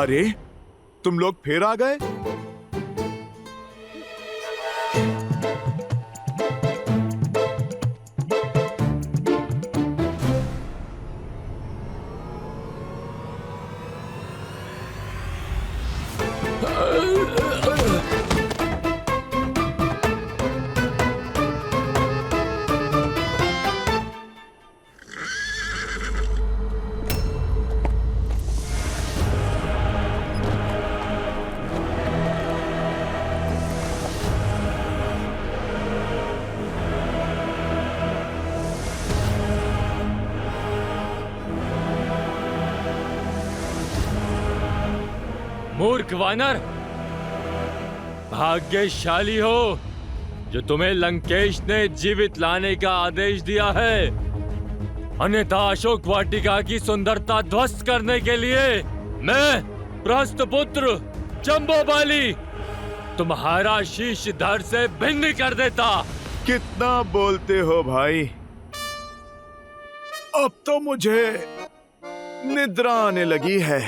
अरे, तुम लोग फिर आ गए? मूर्ख वानर, भाग्यशाली हो जो तुम्हें लंकेश ने जीवित लाने का आदेश दिया है। अन्यथा अशोक वाटिका की सुंदरता ध्वस्त करने के लिए मैं प्रस्थपुत्र जम्बोबाली तुम्हारा शीश धड़ से भिन्न कर देता। कितना बोलते हो भाई। अब तो मुझे निद्रा आने लगी है।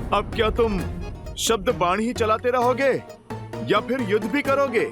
अब क्या तुम शब्द बाण ही चलाते रहोगे या फिर युद्ध भी करोगे?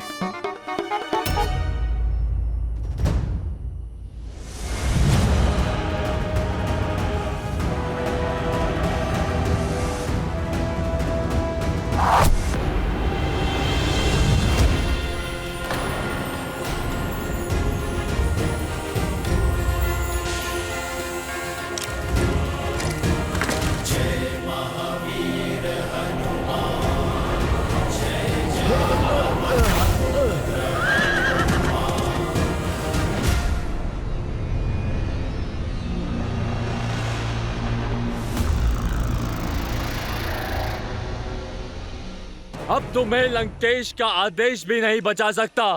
अब तुम्हें लंकेश का आदेश भी नहीं बचा सकता।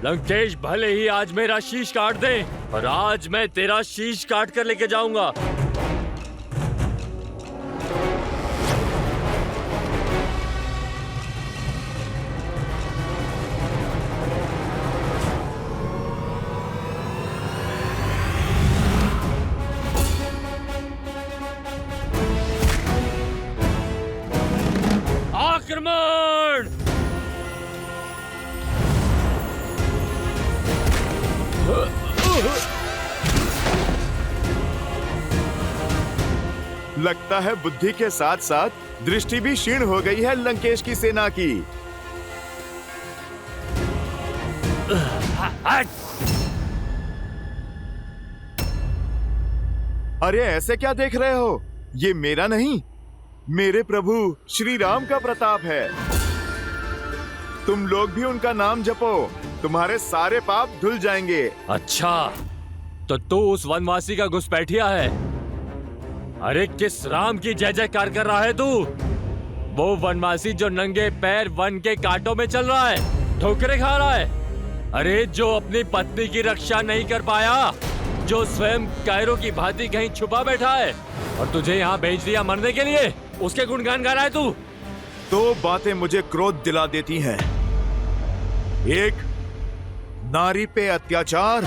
लंकेश भले ही आज मेरा शीश काट दे, और आज मैं तेरा शीश काट कर लेके जाऊंगा। आक्रमण! लगता है बुद्धि के साथ साथ दृष्टि भी क्षीण हो गई है लंकेश की सेना की। अरे ऐसे क्या देख रहे हो? ये मेरा नहीं, मेरे प्रभु श्री राम का प्रताप है। तुम लोग भी उनका नाम जपो, तुम्हारे सारे पाप धुल जाएंगे। अच्छा, तो तू उस वनवासी का घुसपैठिया है। अरे किस राम की जय जयकार कर रहा है तू? वो वनवासी जो नंगे पैर वन के कांटों में चल रहा है, ठोकरें खा रहा है। अरे जो अपनी पत्नी की रक्षा नहीं कर पाया, जो स्वयं कायरों की भांति कहीं छुपा बैठा है, और तुझे यहाँ भेज दिया मरने के लिए, उसके गुणगान गा रहा है तू। दो बातें मुझे क्रोध दिला देती हैं। एक, नारी पे अत्याचार,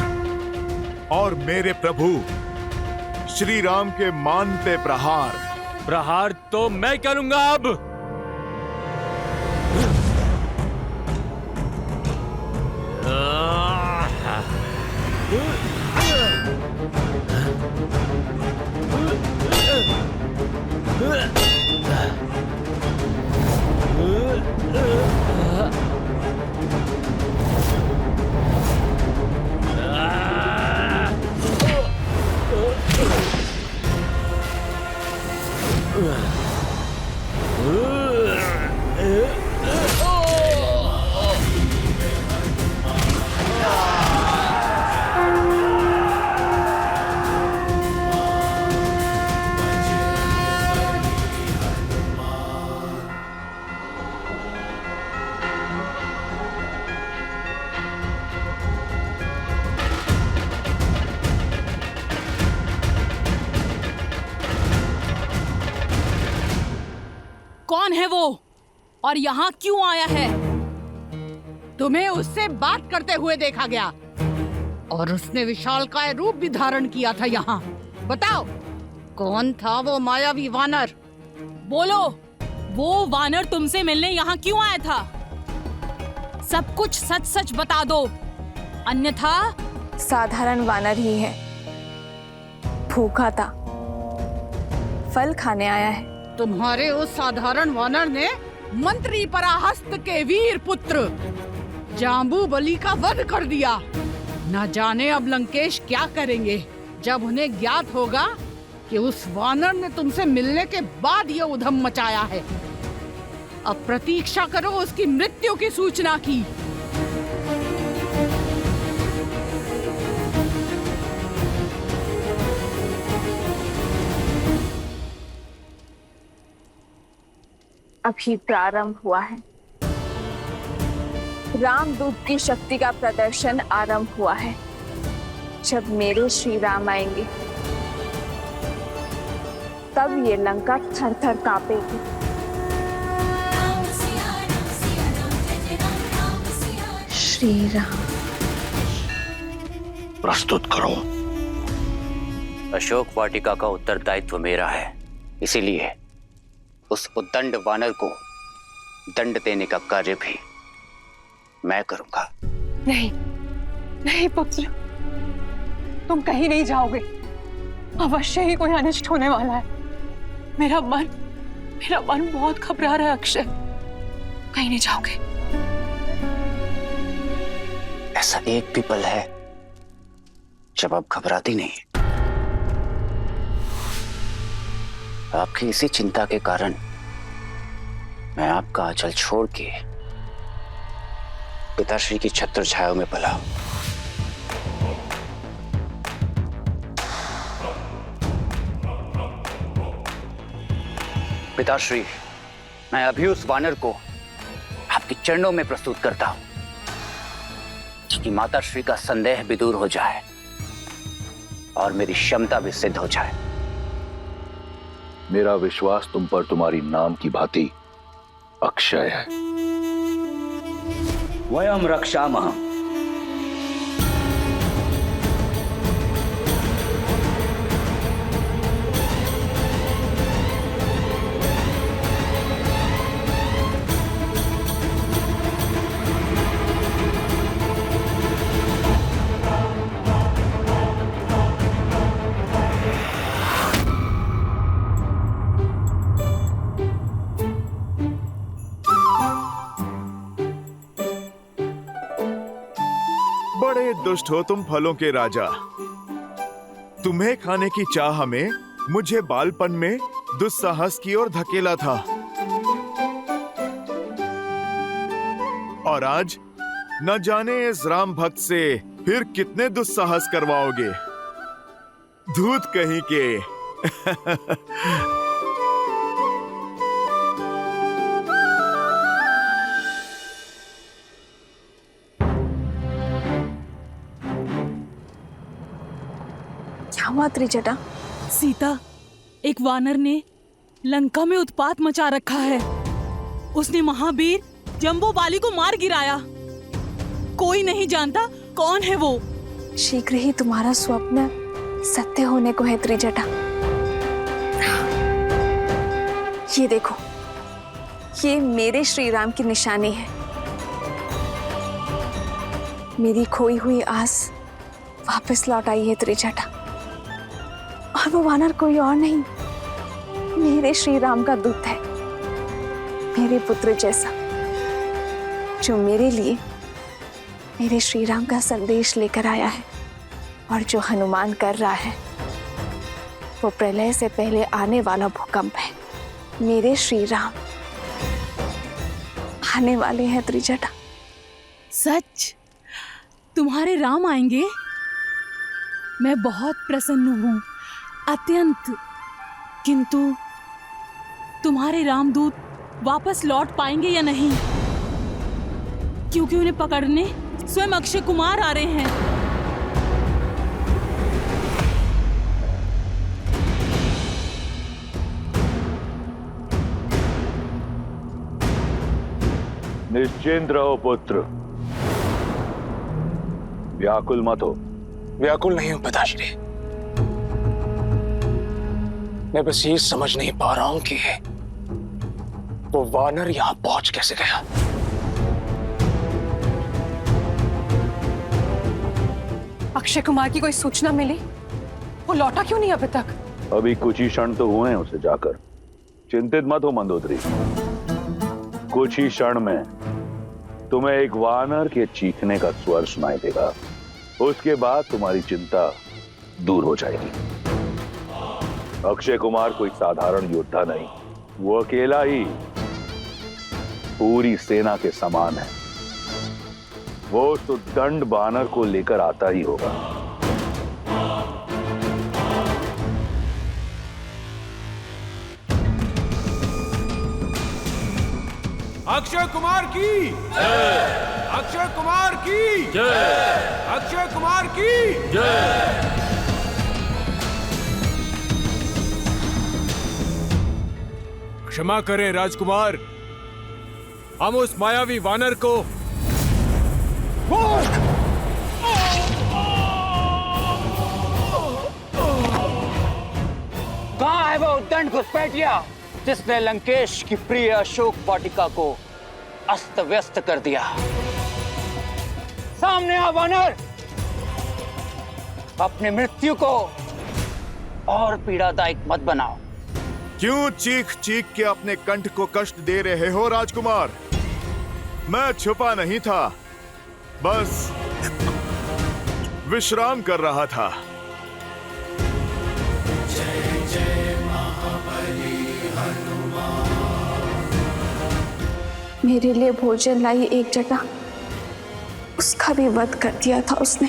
और मेरे प्रभु श्री राम के मान पे प्रहार। प्रहार तो मैं करूंगा अब। कौन है वो और यहाँ क्यों आया है? तुम्हें उससे बात करते हुए देखा गया और उसने विशालकाय रूप भी धारण किया था। यहाँ बताओ कौन था वो मायावी वानर? बोलो, वो वानर तुमसे मिलने यहाँ क्यों आया था? सब कुछ सच सच बता दो, अन्यथा। साधारण वानर ही है, भूखा था, फल खाने आया है। तुम्हारे उस साधारण वानर ने मंत्री पराहस्त के वीर पुत्र जाम्बूबली का वध कर दिया। न जाने अब लंकेश क्या करेंगे जब उन्हें ज्ञात होगा कि उस वानर ने तुमसे मिलने के बाद ये उधम मचाया है। अब प्रतीक्षा करो उसकी मृत्यु की सूचना की। अभी प्रारंभ हुआ है। रामदूत की शक्ति का प्रदर्शन आरंभ हुआ है। जब मेरे श्री राम आएंगे तब ये लंका थर थर कांपेगी। श्री राम, प्रस्तुत करो। अशोक वाटिका का उत्तरदायित्व मेरा है, इसीलिए उस उद्दंड वानर को दंड देने का कार्य भी मैं करूंगा। नहीं नहीं पुत्र, तुम कहीं नहीं जाओगे। अवश्य ही कोई अनिष्ट होने वाला है। मेरा मन बहुत घबरा रहा है अक्षय। कहीं नहीं जाओगे। ऐसा एक भी पल है जब आप घबराती नहीं। आपकी इसी चिंता के कारण मैं आपका आंचल छोड़ के पिताश्री की छत्र छाया में पला। पिताश्री, मैं अभी उस वानर को आपके चरणों में प्रस्तुत करता हूं कि माताश्री का संदेह भी दूर हो जाए और मेरी क्षमता भी सिद्ध हो जाए। मेरा विश्वास तुम पर तुम्हारी नाम की भांति अक्षय है। वयम रक्षामः। बड़े दुष्ट हो तुम फलों के राजा। तुम्हें खाने की चाह में मुझे बालपन में दुस्साहस की ओर धकेला था, और आज न जाने इस राम भक्त से फिर कितने दुस्साहस करवाओगे। धूत कहीं के। क्या हुआ त्रिजटा? सीता, एक वानर ने लंका में उत्पात मचा रखा है। उसने महावीर जम्बूबाली को मार गिराया। कोई नहीं जानता कौन है वो। शीघ्र ही तुम्हारा स्वप्न सत्य होने को है त्रिजटा। ये देखो, ये मेरे श्री राम की निशानी है। मेरी खोई हुई आस वापस लौट आई है त्रिजटा। और वो वानर कोई और नहीं, मेरे श्री राम का दूत है, मेरे पुत्र जैसा, जो मेरे लिए मेरे श्री राम का संदेश लेकर आया है। और जो हनुमान कर रहा है वो प्रलय से पहले आने वाला भूकंप है। मेरे श्री राम आने वाले हैं त्रिजटा। सच? तुम्हारे राम आएंगे? मैं बहुत प्रसन्न हूँ, अत्यंत। किंतु तुम्हारे रामदूत वापस लौट पाएंगे या नहीं? क्योंकि उन्हें पकड़ने स्वयं अक्षय कुमार आ रहे हैं। निश्चिंत रहो पुत्र, व्याकुल मत हो। व्याकुल नहीं हूं पिताश्री। मैं बस ये समझ नहीं पा रहा हूं कि वो वानर यहां पहुंच कैसे गया। अक्षय कुमार की कोई सूचना मिली? वो लौटा क्यों नहीं अभी तक? अभी कुछ ही क्षण तो हुए हैं उसे जाकर। चिंतित मत हो मंदोदरी, कुछ ही क्षण में तुम्हें एक वानर के चीखने का स्वर सुनाई देगा। उसके बाद तुम्हारी चिंता दूर हो जाएगी। अक्षय कुमार कोई साधारण योद्धा नहीं, वो अकेला ही पूरी सेना के समान है। वो तो दंड वानर को लेकर आता ही होगा। अक्षय कुमार की जय! अक्षय कुमार की जय! अक्षय कुमार की जय! क्षमा करें राजकुमार, हम उस मायावी वानर को कहां है वो दंड घुसपैठिया जिसने लंकेश की प्रिय अशोक वाटिका को अस्त व्यस्त कर दिया? सामने आ वानर, अपनी मृत्यु को और पीड़ादायक मत बनाओ। क्यों चीख चीख के अपने कंठ को कष्ट दे रहे हो राजकुमार? मैं छुपा नहीं था, बस विश्राम कर रहा था। मेरे लिए भोजन लाई एक जटा, उसका भी वध कर दिया था उसने।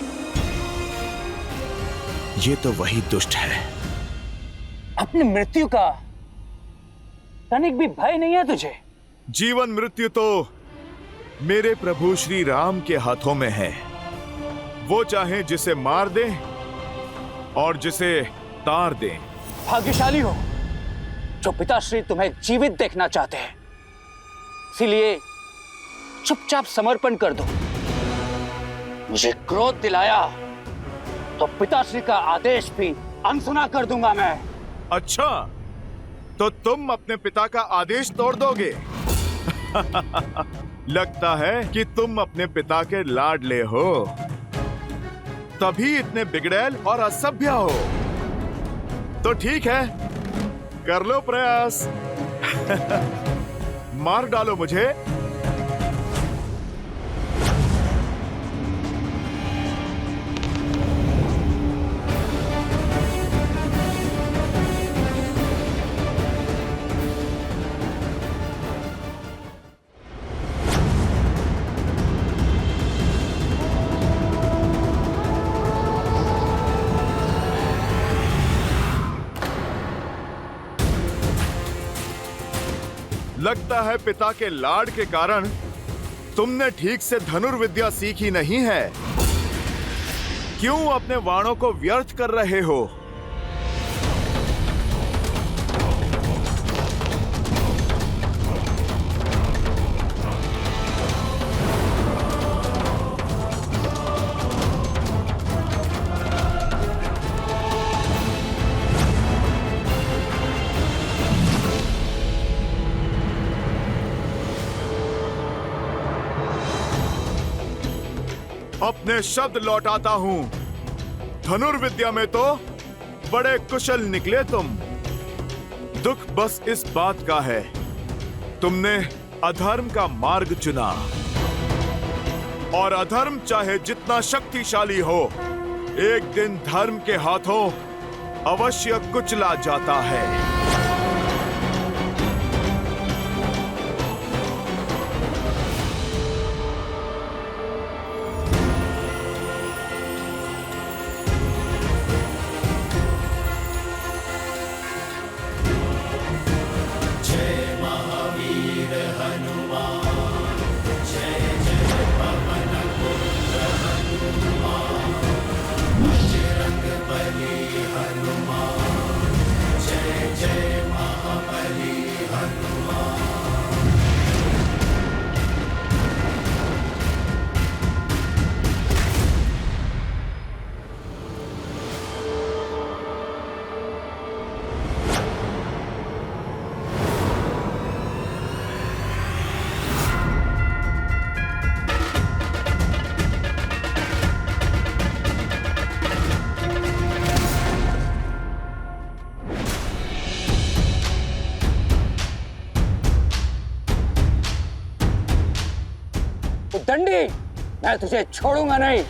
ये तो वही दुष्ट है। अपनी मृत्यु का तनिक भी भय नहीं है तुझे? जीवन मृत्यु तो मेरे प्रभु श्री राम के हाथों में है। वो चाहे जिसे मार दें और जिसे तार दें। भाग्यशाली हो जो पिताश्री तुम्हें जीवित देखना चाहते हैं, इसीलिए चुपचाप समर्पण कर दो। मुझे क्रोध दिलाया तो पिताश्री का आदेश भी अनसुना कर दूंगा मैं। अच्छा, तो तुम अपने पिता का आदेश तोड़ दोगे? लगता है कि तुम अपने पिता के लाडले हो, तभी इतने बिगड़ैल और असभ्य हो। तो ठीक है, कर लो प्रयास। मार डालो मुझे। लगता है पिता के लाड के कारण तुमने ठीक से धनुर्विद्या सीखी नहीं है। क्यों अपने बाणों को व्यर्थ कर रहे हो? अपने शब्द लौटाता हूं। धनुर्विद्या में तो बड़े कुशल निकले तुम। दुख बस इस बात का है, तुमने अधर्म का मार्ग चुना। और अधर्म चाहे जितना शक्तिशाली हो, एक दिन धर्म के हाथों अवश्य कुचला जाता है। जय दंडी, मैं तुझे छोड़ूंगा नहीं।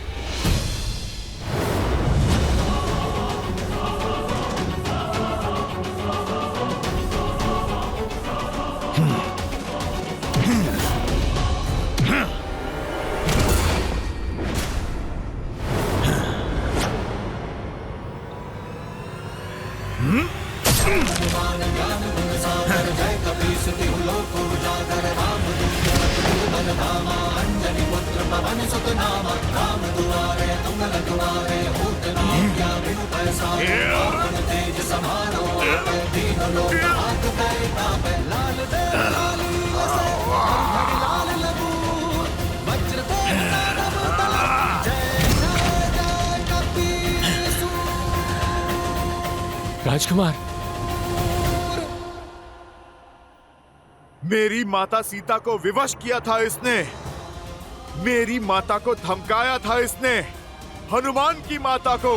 राजकुमार, मेरी माता सीता को विवश किया था इसने, मेरी माता को धमकाया था इसने, हनुमान की माता को।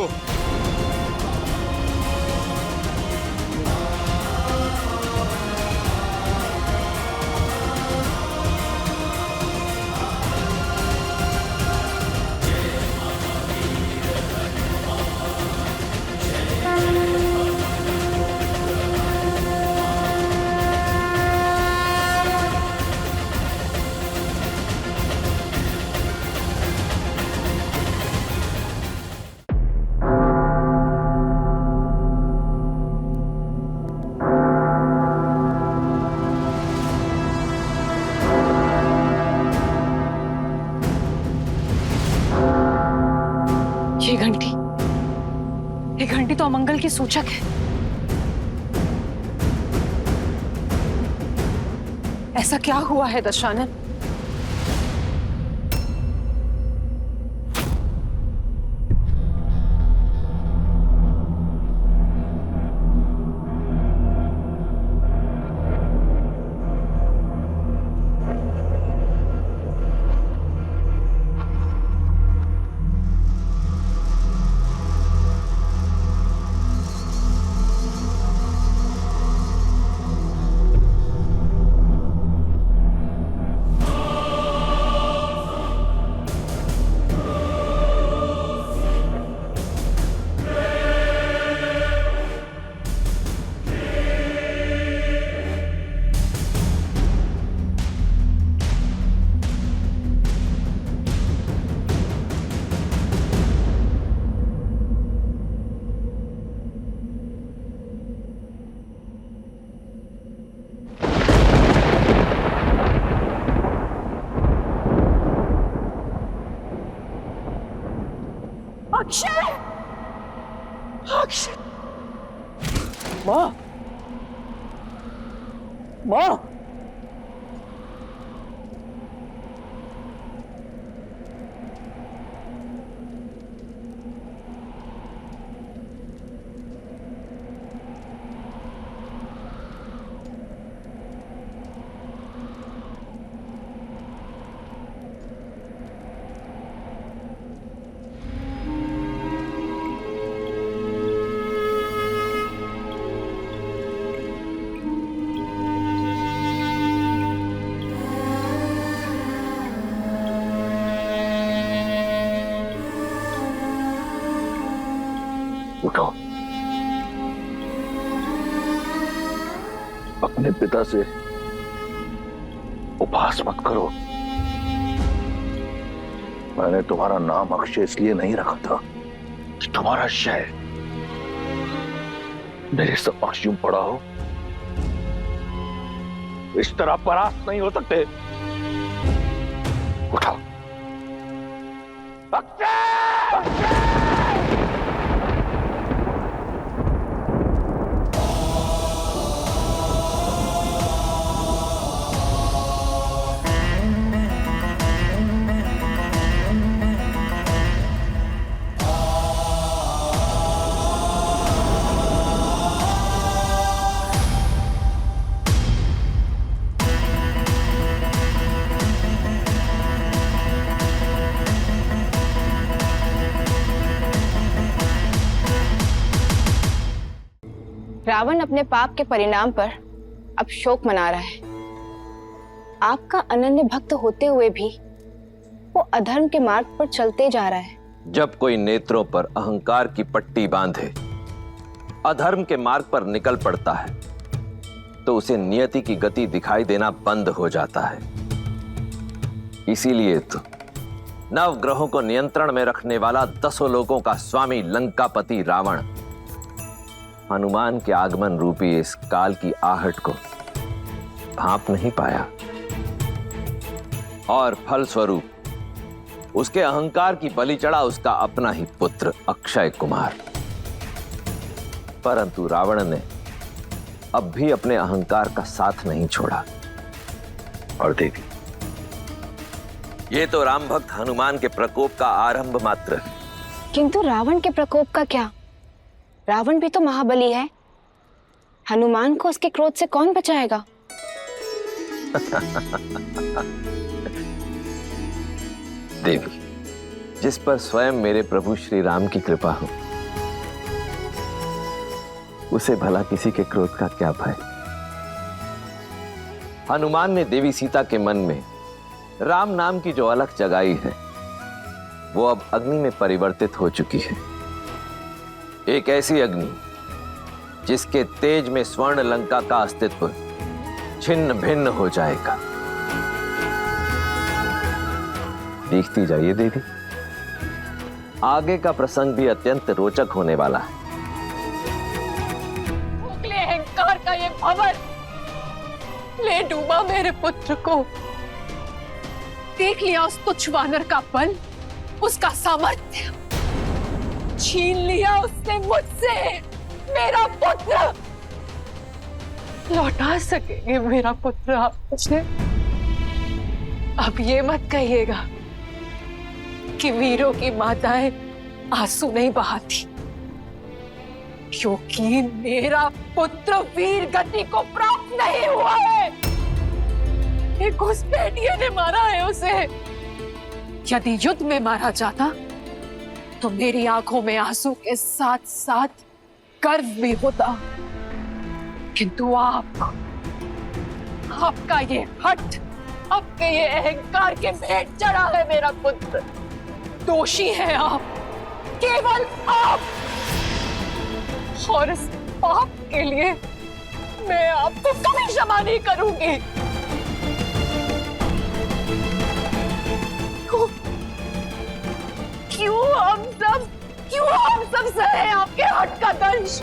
ये घंटी तो अमंगल की सूचक है। ऐसा क्या हुआ है दशानन? अक्षय! अक्षय! माँ! माँ! उठो, अपने पिता से उपहास मत करो। मैंने तुम्हारा नाम अक्षय इसलिए नहीं रखा था कि तुम्हारा शय मेरे समक्ष यूं पड़ा हो। इस तरह परास्त नहीं हो सकते। उठो। रावण अपने पाप के परिणाम पर अब शोक मना रहा है। आपका अनन्य भक्त होते हुए भी वो अधर्म के मार्ग पर चलते जा रहा है। जब कोई नेत्रों पर अहंकार की पट्टी बांधे अधर्म के मार्ग पर निकल पड़ता है तो उसे नियति की गति दिखाई देना बंद हो जाता है। इसीलिए तो नवग्रहों को नियंत्रण में रखने वाला 10 लोकों का स्वामी लंकापति रावण हनुमान के आगमन रूपी इस काल की आहट को भांप नहीं पाया और फलस्वरूप उसके अहंकार की बलि चढ़ा उसका अपना ही पुत्र अक्षय कुमार। परंतु रावण ने अब भी अपने अहंकार का साथ नहीं छोड़ा। और देवी, ये तो राम भक्त हनुमान के प्रकोप का आरंभ मात्र है। किंतु रावण के प्रकोप का क्या? रावण भी तो महाबली है। हनुमान को उसके क्रोध से कौन बचाएगा? देवी, जिस पर स्वयं मेरे प्रभु श्री राम की कृपा हो उसे भला किसी के क्रोध का क्या भय। हनुमान ने देवी सीता के मन में राम नाम की जो अलख जगाई है वो अब अग्नि में परिवर्तित हो चुकी है। एक ऐसी अग्नि जिसके तेज में स्वर्ण लंका का अस्तित्व छिन्न भिन्न हो जाएगा। देखती जाइए देवी, आगे का प्रसंग भी अत्यंत रोचक होने वाला है। खोखले अहंकार का ये भंवर ले डूबा मेरे पुत्र को। देख लिया उस तुच्छ वानर का बल, उसका सामर्थ्य। छीन लिया उसने मुझसे मेरा पुत्र। लौटा सकेंगे मेरा पुत्र आप मुझे? अब ये मत कहिएगा कि वीरों की माताएं आंसू नहीं बहाती, क्योंकि मेरा पुत्र वीर गति को प्राप्त नहीं हुआ है। एक घुसपैठिए ने मारा है उसे। यदि युद्ध में मारा जाता तो मेरी आंखों में आंसू के साथ साथ गर्व भी होता, किंतु आपका ये हठ, आपके ये अहंकार के भेंट चढ़ा है मेरा पुत्र। दोषी हैं आप, केवल आप। और इस पाप के लिए मैं आपको कभी क्षमा नहीं करूंगी। क्यों हम सब सहे आपके हट का दंश?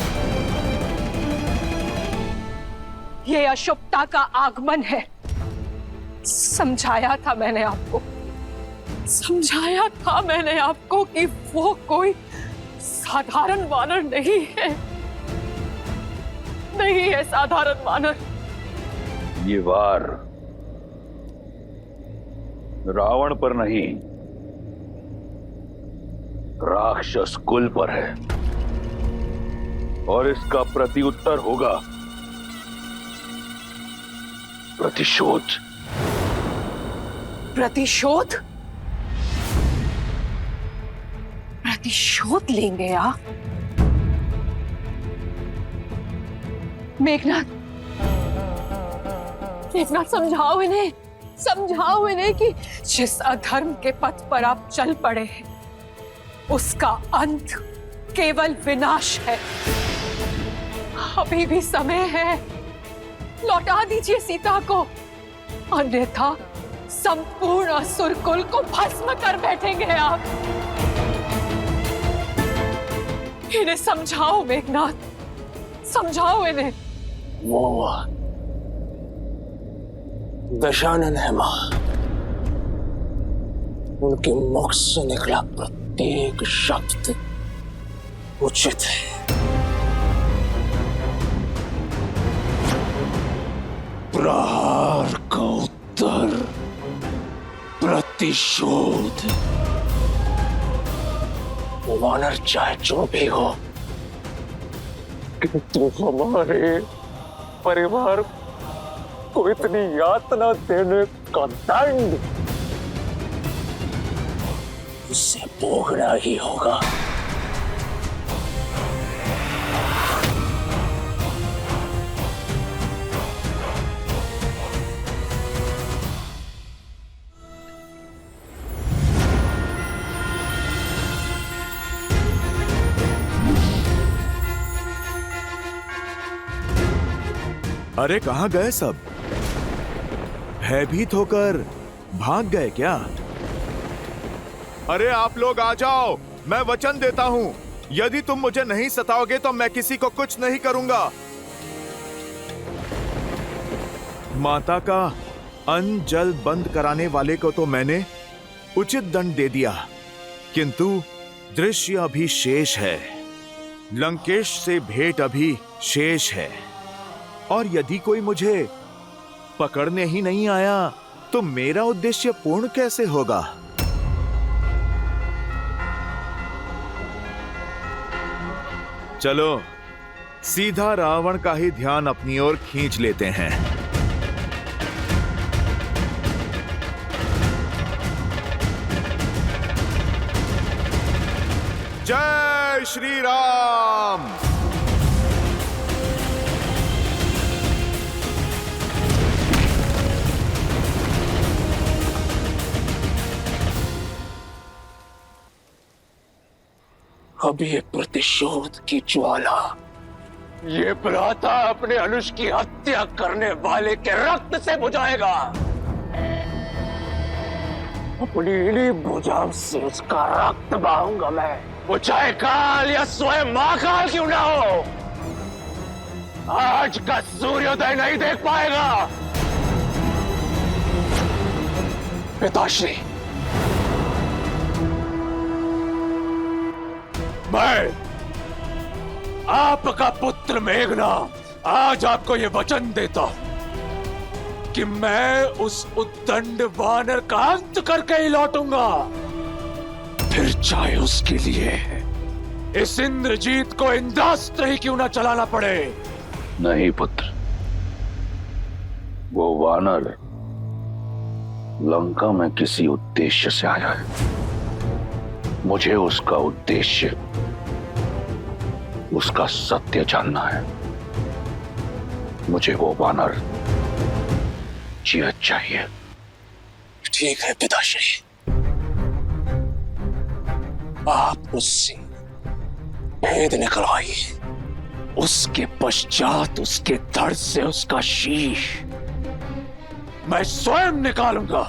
ये अशुभता का आगमन है। समझाया था मैंने आपको कि वो कोई साधारण वानर नहीं है साधारण वानर। ये वार रावण पर नहीं, राक्षस कुल पर है और इसका प्रत्युत्तर होगा प्रतिशोध। प्रतिशोध लेंगे आप? मेघनाथ समझाओ इन्हें कि जिस अधर्म के पथ पर आप चल पड़े हैं उसका अंत केवल विनाश है। अभी भी समय है, लौटा दीजिए सीता को, अन्यथा संपूर्ण असुर कुल को भस्म कर बैठेंगे आप। इन्हें समझाओ मेघनाथ, समझाओ इन्हें। वो दशानन है मां, उनके मुख से निकला प्रत्येक शब्द उचित है। प्रहार का उत्तर प्रतिशोध। वानर चाहे जो भी हो, किंतु हमारे परिवार को इतनी यातना देने का दंड उसे भोगना ही होगा। अरे कहाँ गए सब? भयभीत होकर भाग गए क्या? अरे आप लोग आ जाओ, मैं वचन देता हूं, यदि तुम मुझे नहीं सताओगे तो मैं किसी को कुछ नहीं करूंगा। माता का अन्न जल बंद कराने वाले को तो मैंने उचित दंड दे दिया, किंतु दृश्य अभी शेष है। लंकेश से भेंट अभी शेष है, और यदि कोई मुझे पकड़ने ही नहीं आया तो मेरा उद्देश्य पूर्ण कैसे होगा? चलो सीधा रावण का ही ध्यान अपनी ओर खींच लेते हैं। जय श्री राम। अब ये प्रतिशोध की ज्वाला, ये भ्राता अपने अनुज की हत्या करने वाले के रक्त से बुझाएगा। अपनी इन्हीं भुजाओं से उसका रक्त बहाऊंगा मैं, वो चाहे काल या स्वयं महाकाल क्यों ना हो, आज का सूर्योदय नहीं देख पाएगा। पिताश्री, मैं आपका पुत्र मेघनाद आज आपको यह वचन देता हूं कि मैं उस उद्दंड वानर का अंत करके ही लौटूंगा, फिर चाहे उसके लिए इस इंद्रजीत को इंद्रास्त्र ही क्यों ना चलाना पड़े। नहीं पुत्र, वो वानर लंका में किसी उद्देश्य से आया है। मुझे उसका उद्देश्य, उसका सत्य जानना है। मुझे वो वानर जीवित चाहिए। ठीक है पिताश्री, आप उससे भेद निकलवाइए, उसके पश्चात उसके धड़ से उसका शीश मैं स्वयं निकालूंगा।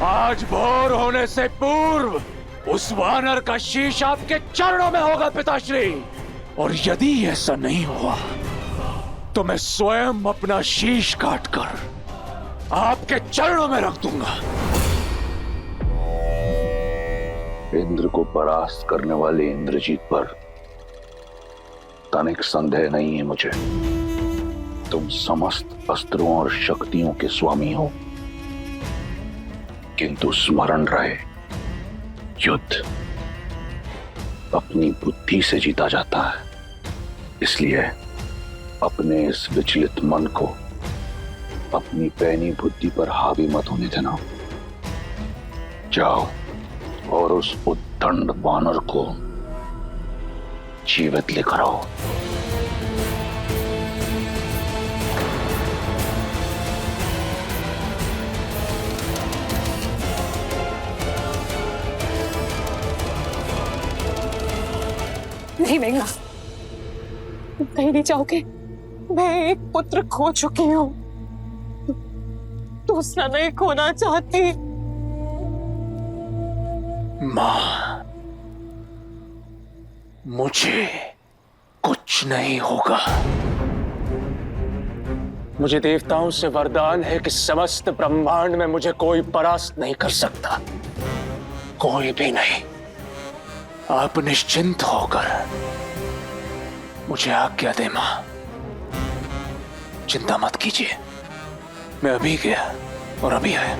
आज भोर होने से पूर्व उस वानर का शीश आपके चरणों में होगा पिताश्री, और यदि ऐसा नहीं हुआ तो मैं स्वयं अपना शीश काटकर आपके चरणों में रख दूंगा। इंद्र को परास्त करने वाले इंद्रजीत पर तनिक संदेह नहीं है मुझे। तुम समस्त अस्त्रों और शक्तियों के स्वामी हो, किंतु स्मरण रहे, युद्ध अपनी बुद्धि से जीता जाता है। इसलिए अपने इस विचलित मन को अपनी पैनी बुद्धि पर हावी मत होने देना। जाओ और उस उद्दंड वानर को जीवित लेकर आओ। नहीं मेघना, तुम कहीं नहीं जाओगे। मैं एक पुत्र खो चुकी हूँ, दूसरा नहीं खोना चाहती। मां, मुझे कुछ नहीं होगा। मुझे देवताओं से वरदान है कि समस्त ब्रह्मांड में मुझे कोई परास्त नहीं कर सकता, कोई भी नहीं। आप निश्चिंत होकर मुझे आज्ञा दे मां, चिंता मत कीजिए। मैं अभी गया और अभी आया।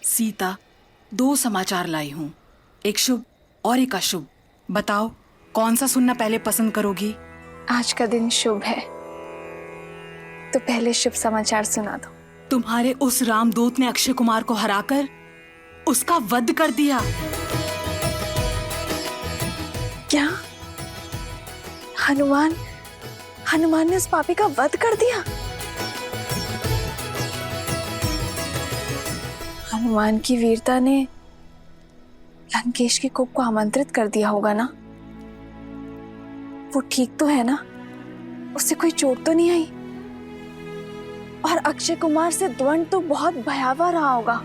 सीता, दो समाचार लाई हूँ, एक शुभ और एक अशुभ। बताओ कौन सा सुनना पहले पसंद करोगी? आज का दिन शुभ है। तो पहले शुभ समाचार सुना दो। तुम्हारे उस रामदूत ने अक्षय कुमार को हराकर उसका वध कर दिया। क्या? हनुमान ने उस पापी का वध कर दिया? हनुमान की वीरता ने लंकेश के कोप को आमंत्रित कर दिया होगा ना? वो ठीक तो है ना? उससे कोई चोट तो नहीं आई? और अक्षय कुमार से द्वंद तो बहुत भयावह रहा होगा।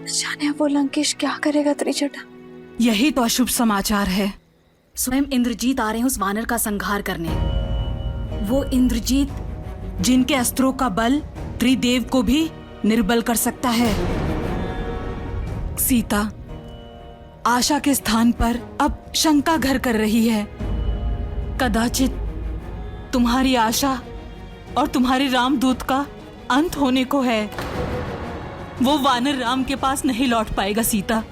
जाने अब वो लंकेश क्या करेगा त्रिजटा। यही तो अशुभ समाचार है। स्वयं इंद्रजीत आ रहे हैं उस वानर का संहार करने। वो इंद्रजीत जिनके अस्त्रों का बल त्रिदेव को भी निर्बल कर सकता है। सीता आशा के स्थान पर अब शंका घर कर रही है। कदाचित तुम्हारी आशा और तुम्हारे रामदूत का अंत होने को है। वो वानर राम के पास नहीं लौट पाएगा सीता।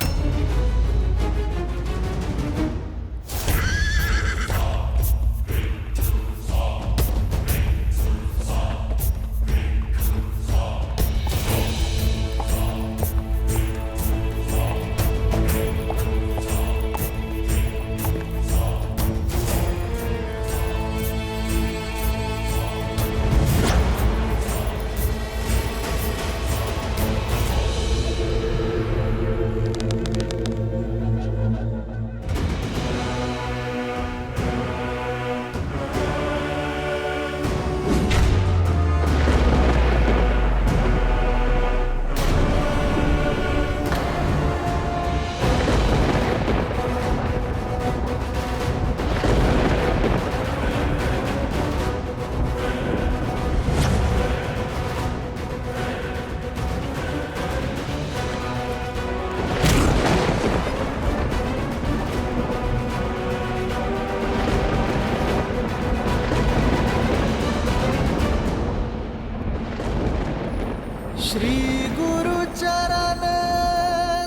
श्री गुरु चरण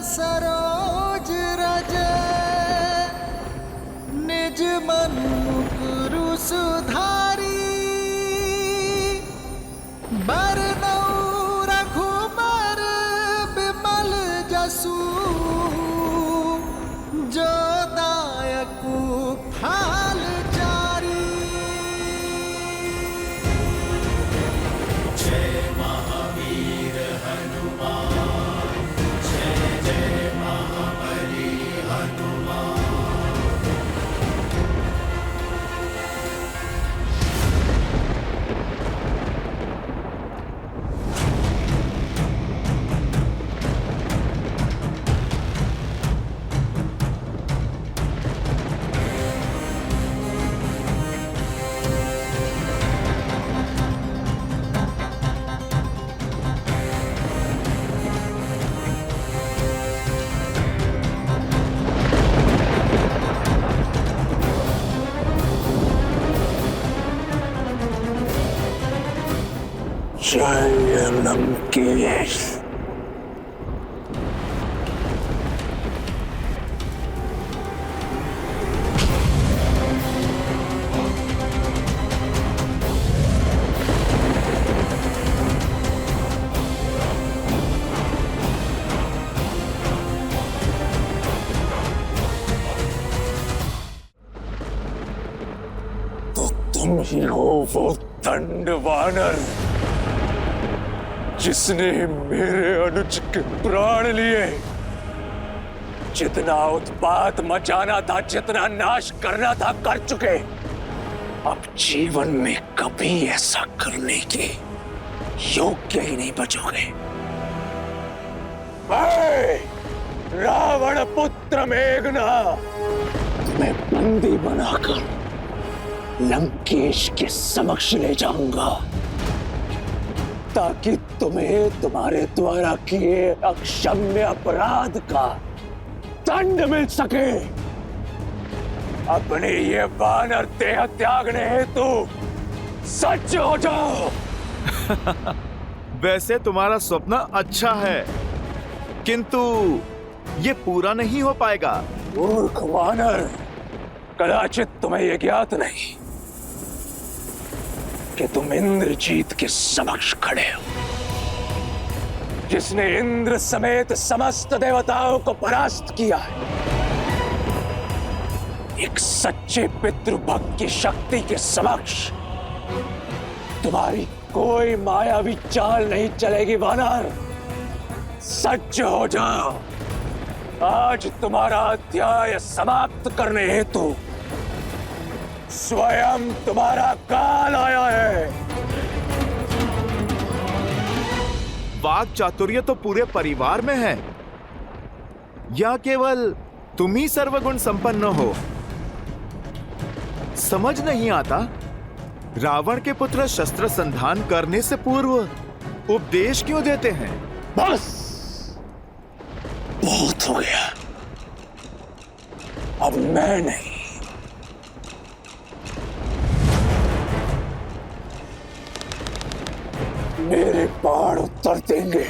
सरोज रज निज मन मुकुरु सुधारी बरनौ रघुबर बिमल जसु जो दायकु फल चारी। जय महावीर हनुमान, जय जय महाबली हनुमान। जय लंकेश। तो तुम ही हो वो दंड वानर जिसने मेरे अनुज के प्राण लिए। जितना उत्पात मचाना था, जितना नाश करना था, कर चुके। अब जीवन में कभी ऐसा करने के योग्य ही नहीं बचोगे। रावण पुत्र मेघनाद, तुम्हें बंदी बनाकर लंकेश के समक्ष ले जाऊंगा ताकि तुम्हें तुम्हारे द्वारा किए अक्षम्य अपराध का दंड मिल सके। अपने ये वानर देह त्यागने हेतु सज्ज हो जाओ। वैसे तुम्हारा स्वप्न अच्छा है, किंतु ये पूरा नहीं हो पाएगा। मूर्ख वानर, कदाचित तुम्हें यह ज्ञात नहीं कि तुम इंद्रजीत के समक्ष खड़े हो, जिसने इंद्र समेत समस्त देवताओं को परास्त किया है। एक सच्चे पितृभक्त की शक्ति के समक्ष तुम्हारी कोई मायावी चाल नहीं चलेगी वानर। सज्ज हो जाओ, आज तुम्हारा अध्याय समाप्त करने हेतु स्वयं तुम्हारा काल आया है। वाक चातुर्य तो पूरे परिवार में है, या केवल तुम ही सर्वगुण संपन्न हो? समझ नहीं आता, रावण के पुत्र शस्त्र संधान करने से पूर्व उपदेश क्यों देते हैं? बस बहुत हो गया, अब मैं नहीं, मेरे बाण उत्तर देंगे।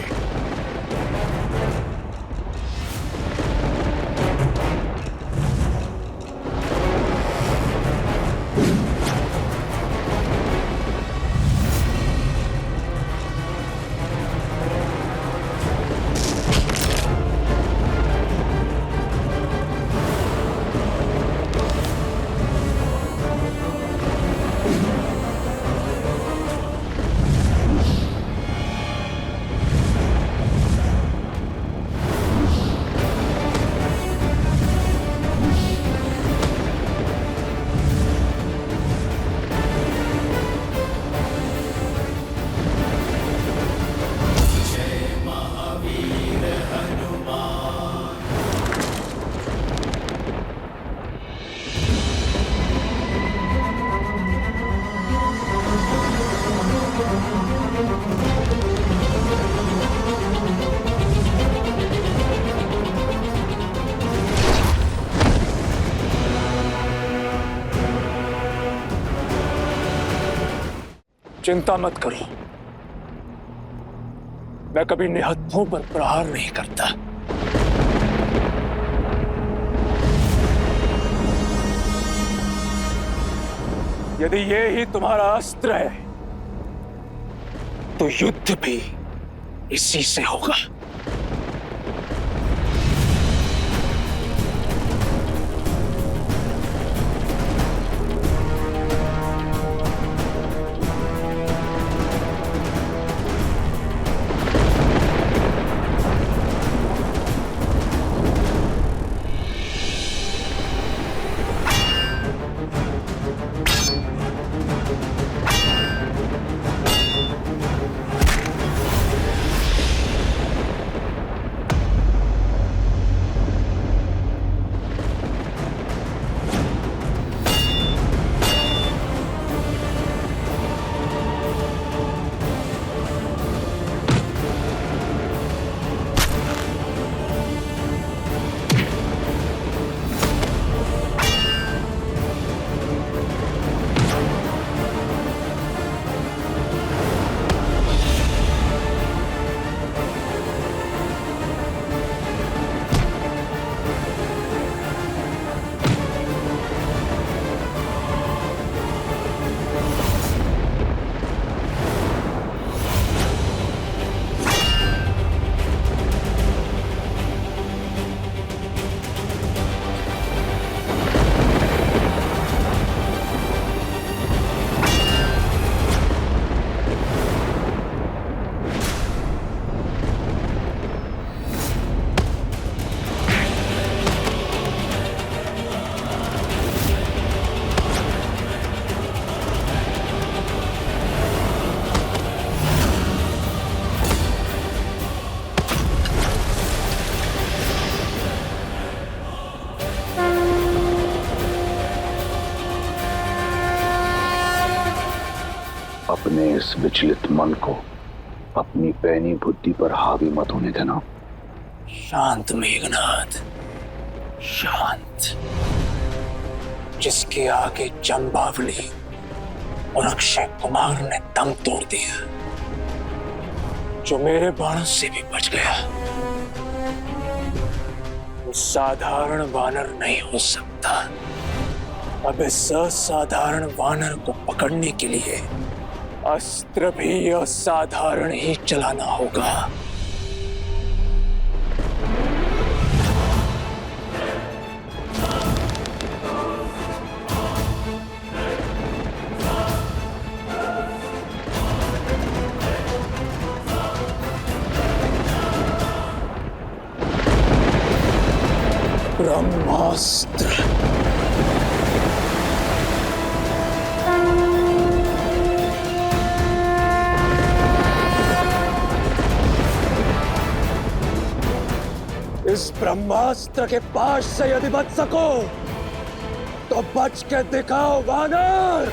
चिंता मत करो, मैं कभी निहत्थों पर प्रहार नहीं करता। यदि ये ही तुम्हारा अस्त्र है तो युद्ध भी इसी से होगा। अपने इस विचलित मन को अपनी पैनी बुद्धि पर हावी मत होने देना। शांत मेघनाथ, शांत। जिसके आगे जंबावली और अक्षय कुमार ने दम तोड़ दिया, जो मेरे बाणों से भी बच गया, वो साधारण वानर नहीं हो सकता। अब इस असाधारण वानर को पकड़ने के लिए अस्त्र भी असाधारण ही चलाना होगा। ब्रह्मास्त्र। इस ब्रह्मास्त्र के पास से यदि बच सको तो बच के दिखाओ वानर।